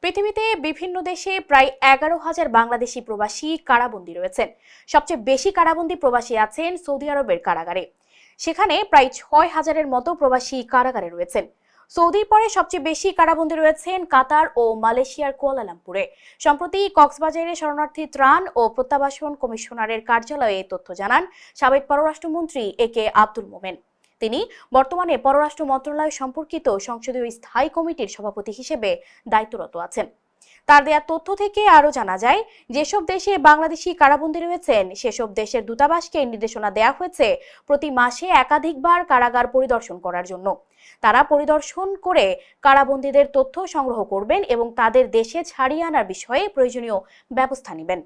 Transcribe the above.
পৃথিবীতে বিভিন্ন দেশে প্রায় 11,000 বাংলাদেশি প্রবাসী কারাবন্দী রয়েছেন। সবচেয়ে বেশি কারাবন্দী প্রবাসী আছেন সৌদি আরবের কারাগারে। সেখানে প্রায় 6,000-এর মতো প্রবাসী কারাগারে রয়েছেন। সৌদির পরে সবচেয়ে বেশি কারাবন্দী রয়েছেন কাতার ও মালয়েশিয়ার কুয়ালালামপুরে। সম্প্রতি কক্সবাজারে শরণার্থী ত্রাণ ও প্রত্যাবাসন কমিশনারের কার্যালয়ে এই তথ্য জানান সাবেক পররাষ্ট্রমন্ত্রী এ.কে আব্দুল মোমেন। তিনি বর্তমানে পররাষ্ট্র মন্ত্রণালয় সম্পর্কিত সংসদীয় স্থায়ী কমিটির সভাপতি হিসেবে দায়িত্বরত আছেন। তার দেয়া তথ্য থেকে আরও জানা যায়, যেসব দেশে বাংলাদেশি কারাবন্দী রয়েছেন সেসব দেশের দূতাবাসকে নির্দেশনা দেওয়া হয়েছে প্রতি মাসে একাধিকবার কারাগার পরিদর্শন করার জন্য। তারা পরিদর্শন করে কারাবন্দীদের তথ্য সংগ্রহ করবেন এবং তাদের দেশে ছাড়িয়ে আনার বিষয়ে প্রয়োজনীয় ব্যবস্থা নেবেন।